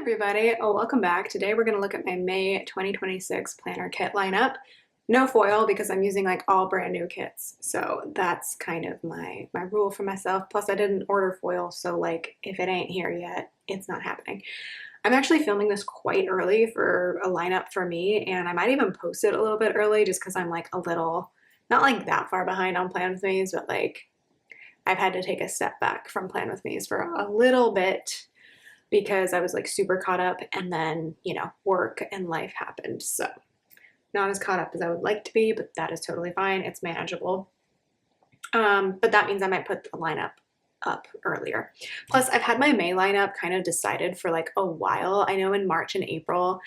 everybody. Oh, welcome back. Today we're going to look at my May 2026 planner kit lineup. No foil because I'm using like all brand new kits. So that's kind of my rule for myself. Plus I didn't order foil, so like if it ain't here yet, it's not happening. I'm actually filming this quite early for a lineup for me, and I might even post it a little bit early just because I'm like a little, not like that far behind on Plan With Me's, but like I've had to take a step back from Plan With Me's for a little bit because I was like super caught up, and then, you know, work and life happened. So not as caught up as I would like to be, but that is totally fine. It's manageable. But that means I might put the lineup up earlier. Plus I've had my May lineup kind of decided for like a while. I know in March and April,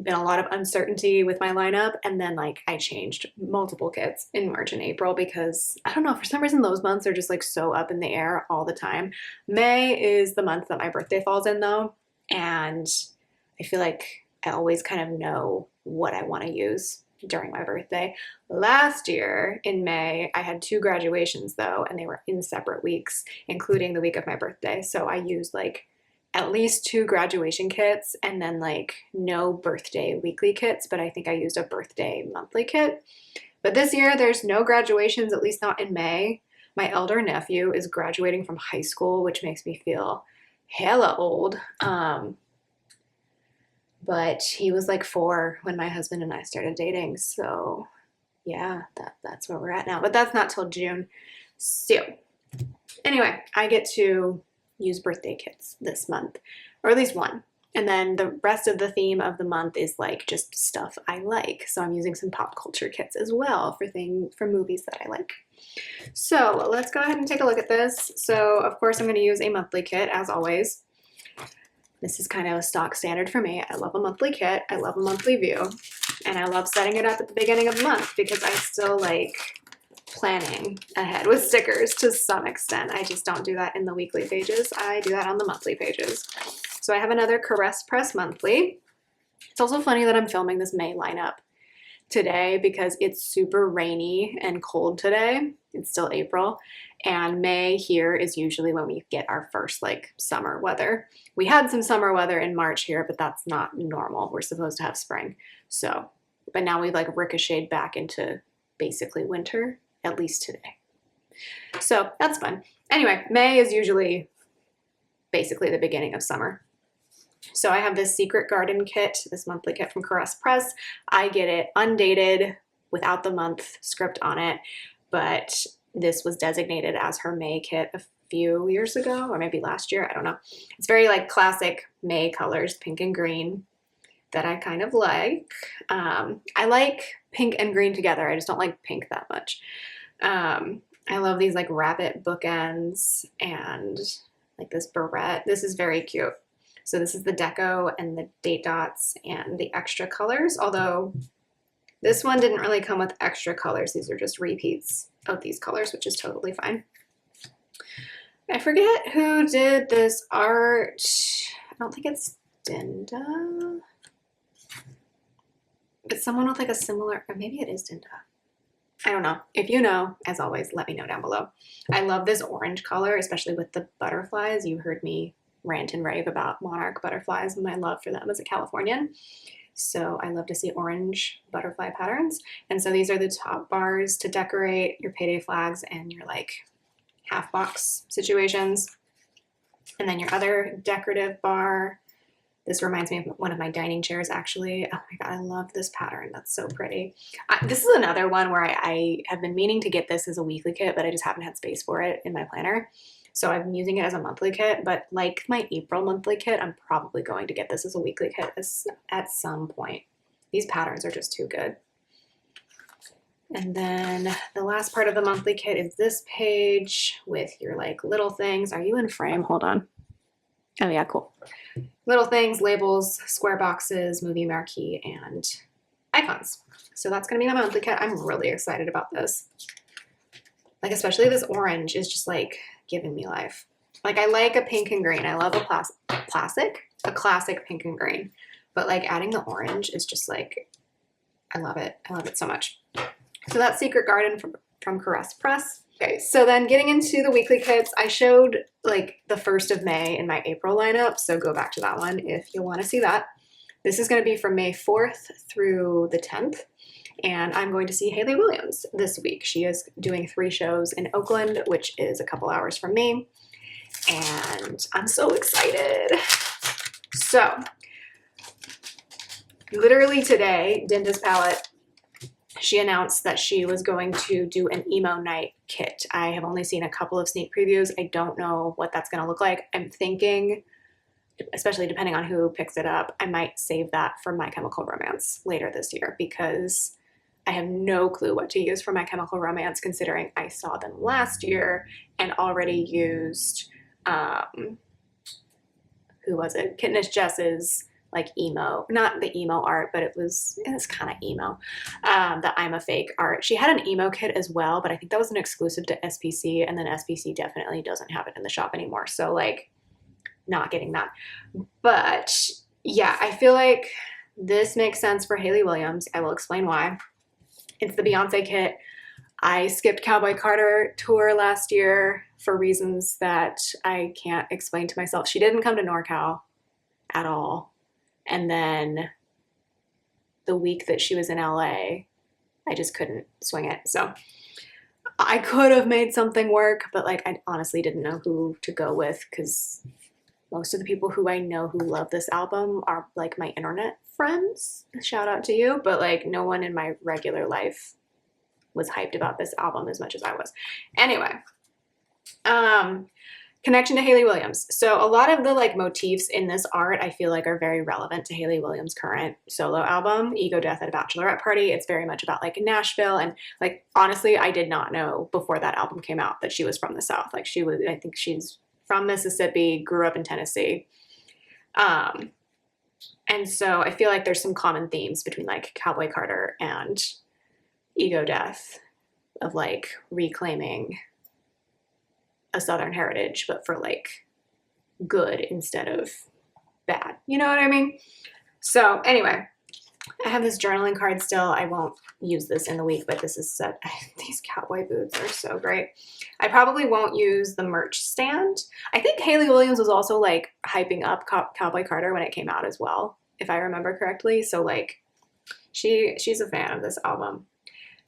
been a lot of uncertainty with my lineup, and then like I changed multiple kits in March and April because I don't know, for some reason those months are just like so up in the air all the time. May is the month that my birthday falls in though, and I feel like I always kind of know what I want to use during my birthday. Last year in May I had 2 graduations though, and they were in separate weeks, including the week of my birthday, so I used like at least 2 graduation kits and then like no birthday weekly kits, but I think I used a birthday monthly kit. But this year there's no graduations, at least not in May. My elder nephew is graduating from high school, which makes me feel hella old. But he was like 4 when my husband and I started dating. So yeah, that's where we're at now. But that's not till June. So anyway, I get to use birthday kits this month, or at least one. And then the rest of the theme of the month is like just stuff I like. So I'm using some pop culture kits as well for movies that I like. So let's go ahead and take a look at this. So of course I'm going to use a monthly kit as always. This is kind of a stock standard for me. I love a monthly kit. I love a monthly view. And I love setting it up at the beginning of the month because I still like planning ahead with stickers to some extent. I just don't do that in the weekly pages. I do that on the monthly pages. So I have another Caress Press monthly. It's also funny that I'm filming this May lineup today because it's super rainy and cold today. It's still April, and May here is usually when we get our first like summer weather. We had some summer weather in March here, but that's not normal. We're supposed to have spring. So, but now we've like ricocheted back into basically winter, at least today. So that's fun. Anyway, May is usually basically the beginning of summer. So I have this Secret Garden kit, this monthly kit from Caress Press. I get it undated without the month script on it, but this was designated as her May kit a few years ago, or maybe last year, I don't know. It's very like classic May colors, pink and green, that I kind of like. I like pink and green together. I just don't like pink that much. I love these like rabbit bookends and like this barrette. This is very cute. So this is the deco and the date dots and the extra colors, although this one didn't really come with extra colors. These are just repeats of these colors, which is totally fine. I forget who did this art. I don't think it's Dinda. But someone with like a similar, or maybe it is Dinda. I don't know. If you know, as always, let me know down below. I love this orange color, especially with the butterflies. You heard me rant and rave about monarch butterflies and my love for them as a Californian. So I love to see orange butterfly patterns. And so these are the top bars to decorate your payday flags and your like half box situations. And then your other decorative bar. This reminds me of one of my dining chairs, actually. Oh my God, I love this pattern. That's so pretty. This is another one where I have been meaning to get this as a weekly kit, but I just haven't had space for it in my planner. So I've been using it as a monthly kit, but like my April monthly kit, I'm probably going to get this as a weekly kit at some point. These patterns are just too good. And then the last part of the monthly kit is this page with your like little things. Are you in frame? Hold on. Oh yeah, cool. Little things, labels, square boxes, movie marquee, and icons. So that's gonna be my monthly kit. I'm really excited about this. Like especially this orange is just like giving me life. Like I like a pink and green. I love a classic pink and green. But like adding the orange is just like, I love it. I love it so much. So that's Secret Garden from Caress Press. Okay, so then getting into the weekly kits, I showed like the 1st of May in my April lineup, so go back to that one if you want to see that. This is going to be from May 4th through the 10th, and I'm going to see Hayley Williams this week. She is doing 3 shows in Oakland, which is a couple hours from me, and I'm so excited. So, literally today, Dinda's Palette, she announced that she was going to do an emo night kit. I have only seen a couple of sneak previews. I don't know what that's going to look like. I'm thinking, especially depending on who picks it up, I might save that for My Chemical Romance later this year because I have no clue what to use for My Chemical Romance considering I saw them last year and already used, who was it? Kitnish Jess's like emo, not the emo art, but it's kind of emo, the I'm a Fake art. She had an emo kit as well, but I think that was an exclusive to SPC, and then SPC definitely doesn't have it in the shop anymore. So like not getting that. But yeah, I feel like this makes sense for Hayley Williams. I will explain why. It's the Beyonce kit. I skipped Cowboy Carter tour last year for reasons that I can't explain to myself. She didn't come to NorCal at all. And then the week that she was in LA, I just couldn't swing it. So I could have made something work, but like I honestly didn't know who to go with because most of the people who I know who love this album are like my internet friends. Shout out to you. But like no one in my regular life was hyped about this album as much as I was. Anyway, connection to Hayley Williams. So a lot of the like motifs in this art I feel like are very relevant to Hayley Williams' current solo album, Ego Death at a Bachelorette Party. It's very much about like Nashville, and like honestly I did not know before that album came out that she was from the South. Like I think she's from Mississippi, grew up in Tennessee. And so I feel like there's some common themes between like Cowboy Carter and Ego Death of like reclaiming a Southern heritage, but for like good instead of bad. You know what I mean? So anyway, I have this journaling card still. I won't use this in the week, but this is set. These cowboy boots are so great. I probably won't use the merch stand. I think Hayley Williams was also like hyping up Cowboy Carter when it came out as well, if I remember correctly. So like she's a fan of this album.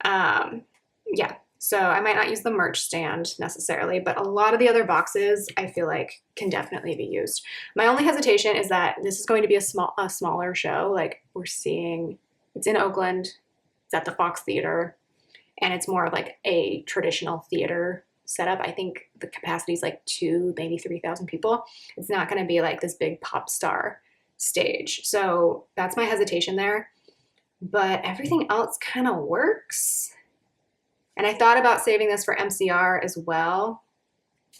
Yeah. So I might not use the merch stand necessarily, but a lot of the other boxes I feel like can definitely be used. My only hesitation is that this is going to be a smaller show. Like we're seeing, it's in Oakland, it's at the Fox Theater, and it's more of like a traditional theater setup. I think the capacity is like 2,000, maybe 3,000 people. It's not going to be like this big pop star stage. So that's my hesitation there. But everything else kind of works. And I thought about saving this for MCR as well,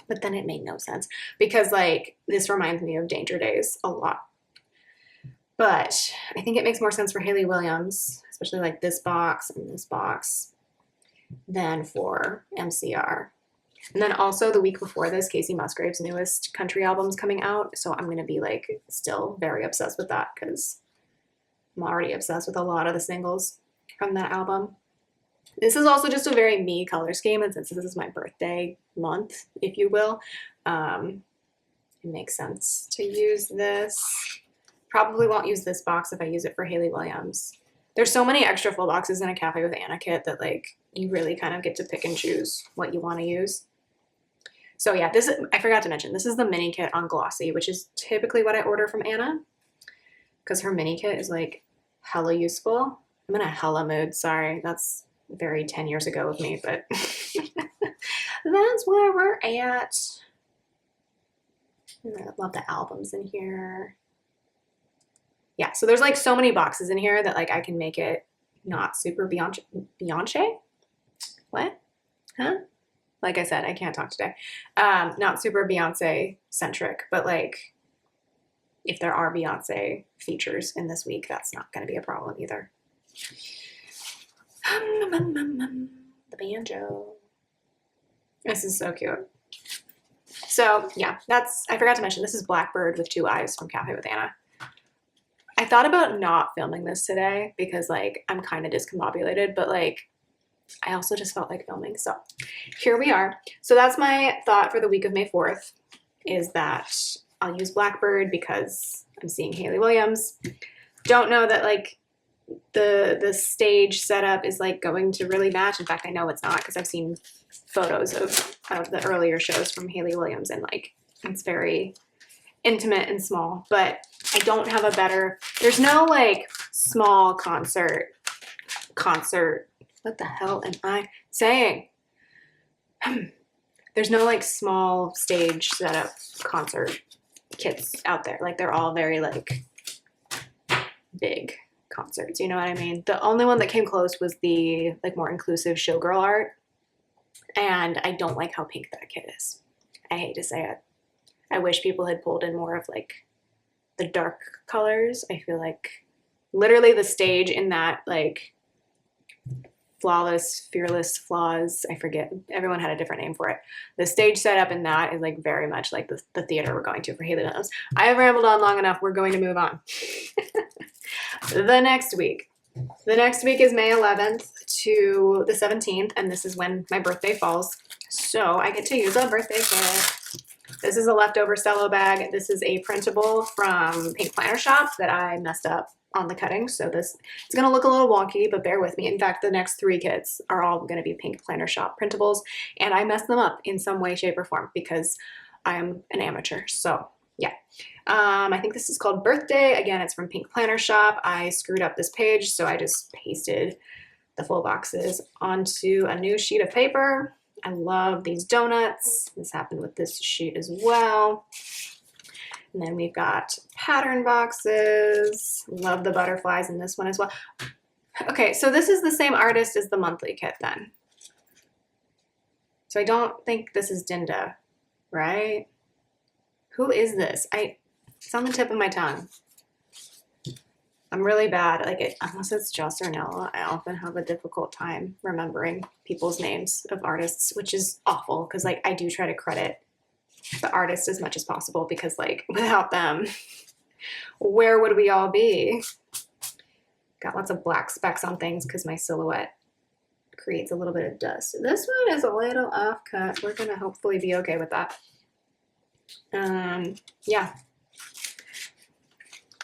but then it made no sense because like this reminds me of Danger Days a lot. But I think it makes more sense for Hayley Williams, especially like this box and this box, than for MCR. And then also the week before this, Casey Musgrave's newest country album's coming out. So I'm going to be like still very obsessed with that because I'm already obsessed with a lot of the singles from that album. This is also just a very me color scheme, and since this is my birthday month, if you will, it makes sense to use this. Probably won't use this box if I use it for Hayley Williams. There's so many extra full boxes in a Cafe with Anna kit that like you really kind of get to pick and choose what you want to use. So yeah, I forgot to mention, this is the mini kit on Glossy, which is typically what I order from Anna because her mini kit is like hella useful. I'm in a hella mood, sorry, that's very 10 years ago of me, but that's where we're at. I love the albums in here. Yeah, so there's like so many boxes in here that like I can make it not super Beyonce? What? Huh? Like I said, I can't talk today. Not super Beyonce centric, but like if there are Beyonce features in this week, that's not going to be a problem either. The banjo. This is so cute. So yeah, I forgot to mention, this is Blackbird with 2 eyes from Cafe with Anna. I thought about not filming this today because like I'm kind of discombobulated, but like I also just felt like filming. So here we are. So that's my thought for the week of May 4th, is that I'll use Blackbird because I'm seeing Hayley Williams. Don't know that like the stage setup is like going to really match. In fact, I know it's not because I've seen photos of the earlier shows from Hayley Williams, and like it's very intimate and small. But I don't have a better, there's no like small concert. What the hell am I saying? There's no like small stage setup concert kits out there. Like they're all very like big concerts, you know what I mean? The only one that came close was the like more inclusive showgirl art, and I don't like how pink that kit is. I hate to say it. I wish people had pulled in more of like the dark colors. I feel like literally the stage in that like Flawless, Fearless, Flaws, I forget, everyone had a different name for it. The stage setup in that is like very much like the theater we're going to for Hayley Williams. I have rambled on long enough. We're going to move on. The next week is May 11th to the 17th, and this is when my birthday falls. So I get to use a birthday kit. This is a leftover cello bag. This is a printable from Pink Planner Shop that I messed up on the cutting. So it's going to look a little wonky, but bear with me. In fact, the next 3 kits are all going to be Pink Planner Shop printables, and I messed them up in some way, shape, or form because I am an amateur. So yeah. I think this is called Birthday. Again, it's from Pink Planner Shop. I screwed up this page, so I just pasted the full boxes onto a new sheet of paper. I love these donuts. This happened with this sheet as well. And then we've got pattern boxes. Love the butterflies in this one as well. Okay, so this is the same artist as the monthly kit then. So I don't think this is Dinda, right? Who is this? It's on the tip of my tongue. I'm really bad. Like unless it's Joss or Nella, I often have a difficult time remembering people's names of artists, which is awful because like I do try to credit the artist as much as possible because like without them, where would we all be? Got lots of black specks on things because my silhouette creates a little bit of dust. This one is a little off cut. We're gonna hopefully be okay with that. Yeah.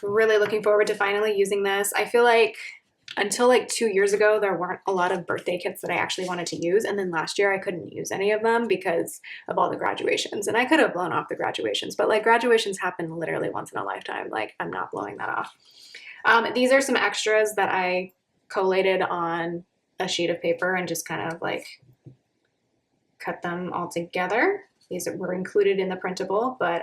Really looking forward to finally using this. I feel like until like 2 years ago, there weren't a lot of birthday kits that I actually wanted to use. And then last year I couldn't use any of them because of all the graduations. And I could have blown off the graduations, but like graduations happen literally once in a lifetime. Like I'm not blowing that off. These are some extras that I collated on a sheet of paper and just kind of like cut them all together. These were included in the printable, but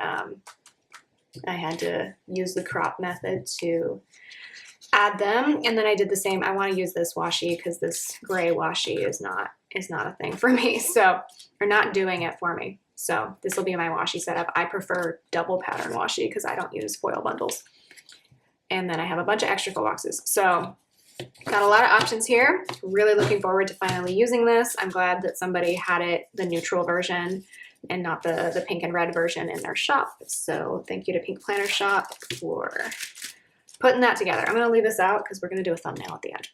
I had to use the crop method to add them. And then I did the same. I want to use this washi because this gray washi is not a thing for me. So, or not doing it for me. So this will be my washi setup. I prefer double pattern washi because I don't use foil bundles. And then I have a bunch of extra full boxes. So got a lot of options here. Really looking forward to finally using this. I'm glad that somebody had it, the neutral version, and not the pink and red version in their shop. So thank you to Pink Planner Shop for putting that together. I'm going to leave this out because we're going to do a thumbnail at the end.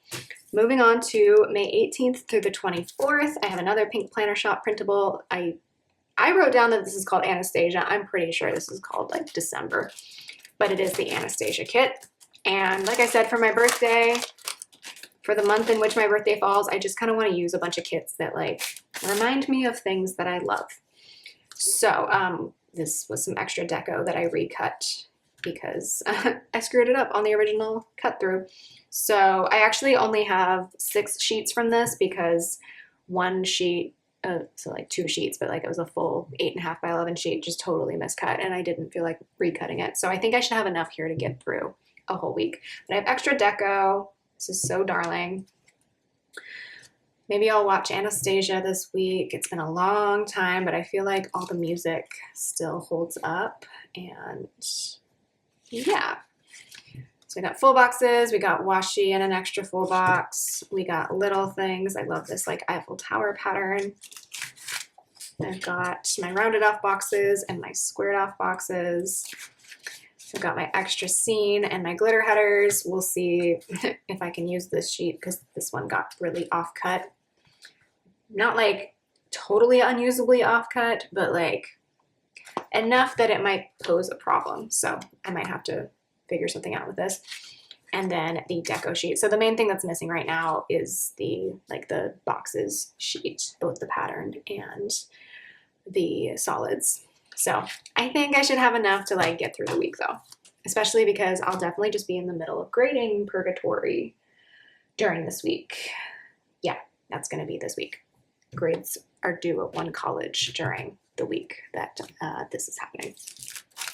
Moving on to May 18th through the 24th, I have another Pink Planner Shop printable. I wrote down that this is called Anastasia. I'm pretty sure this is called like December, but it is the Anastasia kit. And like I said, for my birthday, for the month in which my birthday falls, I just kind of want to use a bunch of kits that like remind me of things that I love. So this was some extra deco that I recut because I screwed it up on the original cut through. So I actually only have 6 sheets from this because one sheet, so like 2 sheets, but like it was a full 8.5 by 11 sheet, just totally miscut, and I didn't feel like recutting it. So I think I should have enough here to get through a whole week. But I have extra deco. This is so darling. Maybe I'll watch Anastasia this week. It's been a long time, but I feel like all the music still holds up. And yeah. So we got full boxes. We got washi and an extra full box. We got little things. I love this like Eiffel Tower pattern. I've got my rounded off boxes and my squared off boxes. I've got my extra scene and my glitter headers. We'll see if I can use this sheet because this one got really off cut. not like totally unusably off-cut, but like enough that it might pose a problem. So I might have to figure something out with this. And then the deco sheet. So the main thing that's missing right now is the boxes sheet, both the patterned and the solids. So I think I should have enough to like get through the week though, especially because I'll definitely just be in the middle of grading purgatory during this week. Yeah, that's going to be this week. Grades are due at one college during the week that this is happening.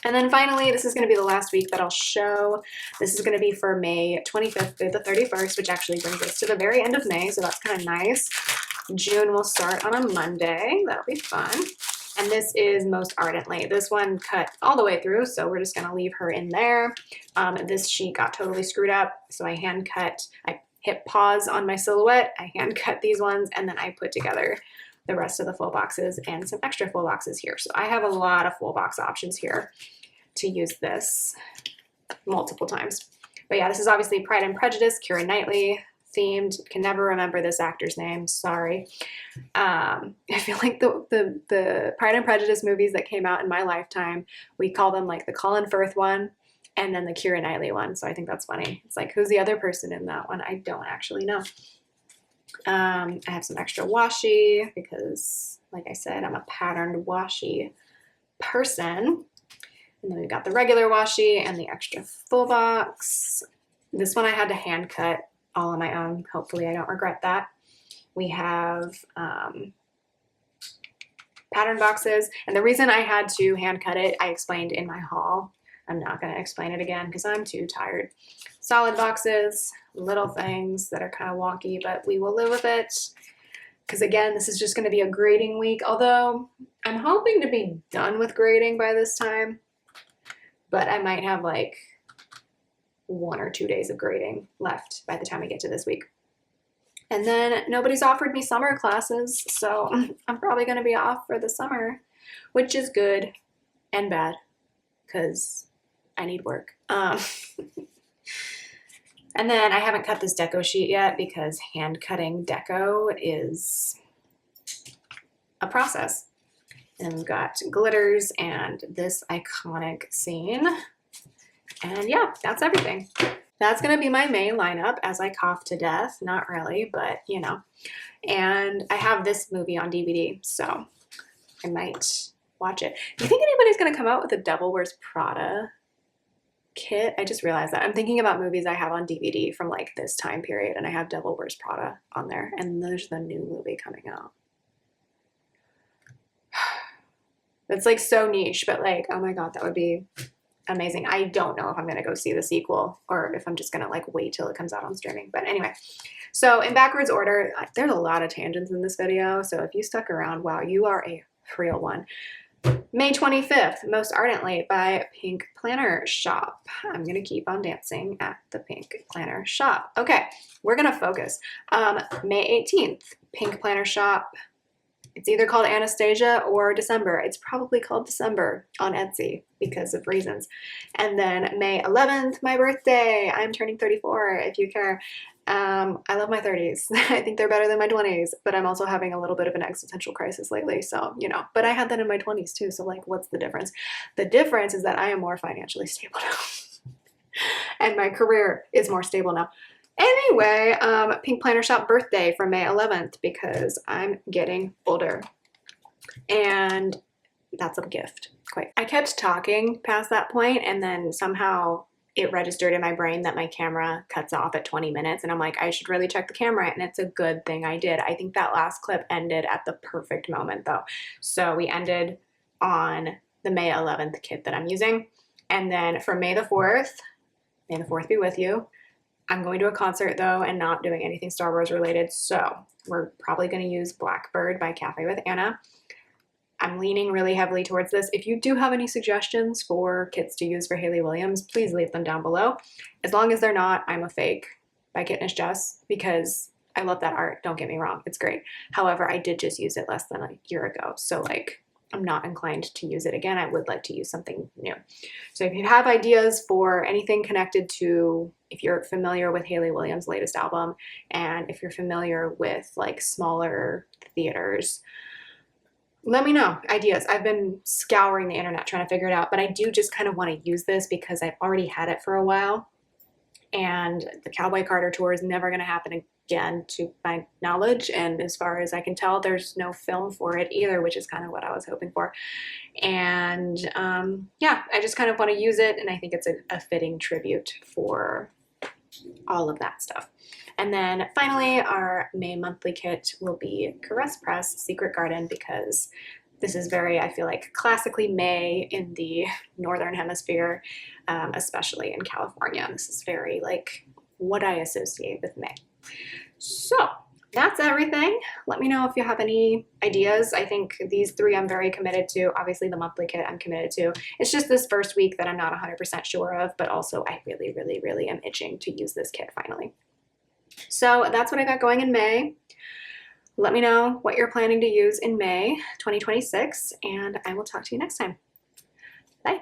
And then finally, this is going to be the last week that I'll show. This is going to be for May 25th through the 31st, which actually brings us to the very end of May, so that's kind of nice. June will start on a Monday. That'll be fun. And this is Most Ardently. This one cut all the way through, so we're just going to leave her in there. This sheet got totally screwed up, so I hand cut. I hit pause on my silhouette, I hand cut these ones, and then I put together the rest of the full boxes and some extra full boxes here. So I have a lot of full box options here to use this multiple times. But yeah, this is obviously Pride and Prejudice, Keira Knightley themed. Can never remember this actor's name, sorry. I feel like the Pride and Prejudice movies that came out in my lifetime, we call them like the Colin Firth one and then the Keira Knightley one. So I think that's funny. It's like, who's the other person in that one? I don't actually know. I have some extra washi because, like I said, I'm a patterned washi person. And then we've got the regular washi and the extra full box. This one I had to hand cut all on my own. Hopefully I don't regret that. We have pattern boxes. And the reason I had to hand cut it, I explained in my haul. I'm not going to explain it again because I'm too tired. Solid boxes, little things that are kind of wonky, but we will live with it. Because again, this is just going to be a grading week, although I'm hoping to be done with grading by this time. But I might have like 1 or 2 days of grading left by the time I get to this week. And then nobody's offered me summer classes, so I'm probably going to be off for the summer, which is good and bad because I need work. And then I haven't cut this deco sheet yet because hand cutting deco is a process. And we've got glitters and this iconic scene. And yeah, that's everything. That's going to be my main lineup as I cough to death. Not really, but you know. And I have this movie on DVD, so I might watch it. Do you think anybody's going to come out with a Devil Wears Prada kit? I just realized that. I'm thinking about movies I have on DVD from like this time period, and I have Devil Wears Prada on there, and there's the new movie coming out. It's like so niche, but like, oh my God, that would be amazing. I don't know if I'm gonna go see the sequel or if I'm just gonna like wait till it comes out on streaming. But anyway, so in backwards order, there's a lot of tangents in this video. So if you stuck around, wow, you are a real one. May 25th, Most Ardently by Pink Planner Shop. I'm gonna keep on dancing at the Pink Planner Shop. Okay, we're gonna focus. May 18th, Pink Planner Shop. It's either called Anastasia or December. It's probably called December on Etsy because of reasons. And then May 11th, my birthday. I'm turning 34 if you care. I love my 30s. I think they're better than my 20s, but I'm also having a little bit of an existential crisis lately. So, you know, but I had that in my 20s too. So like, what's the difference? The difference is that I am more financially stable now and my career is more stable now. Anyway, Pink Planner Shop birthday for May 11th because I'm getting older and that's a gift. Quite. I kept talking past that point and then somehow it registered in my brain that my camera cuts off at 20 minutes and I'm like, I should really check the camera, and it's a good thing I did. I think that last clip ended at the perfect moment though. So we ended on the May 11th kit that I'm using. And then for May the 4th, may the 4th be with you. I'm going to a concert though and not doing anything Star Wars related, so we're probably going to use Blackbird by Cafe with Anna. I'm leaning really heavily towards this. If you do have any suggestions for kits to use for Hayley Williams, please leave them down below. As long as they're not I'm a Fake by Kitnish Jess, because I love that art, don't get me wrong, it's great. However, I did just use it less than a year ago, so like I'm not inclined to use it again. I would like to use something new. So if you have ideas for anything connected to, if you're familiar with Hayley Williams' latest album, and if you're familiar with like smaller theaters, let me know ideas. I've been scouring the internet trying to figure it out, but I do just kind of want to use this because I've already had it for a while, and the Cowboy Carter tour is never going to happen again to my knowledge, and as far as I can tell, there's no film for it either, which is kind of what I was hoping for. And yeah, I just kind of want to use it, and I think it's a fitting tribute for all of that stuff. And then finally, our May monthly kit will be Caress Press Secret Garden, because this is very, I feel like, classically May in the Northern Hemisphere, especially in California. This is very like what I associate with May. So that's everything. Let me know if you have any ideas. I think these three I'm very committed to. Obviously the monthly kit I'm committed to. It's just this first week that I'm not 100% sure of, but also I really, really, really am itching to use this kit finally. So that's what I got going in May. Let me know what you're planning to use in May 2026, and I will talk to you next time. Bye.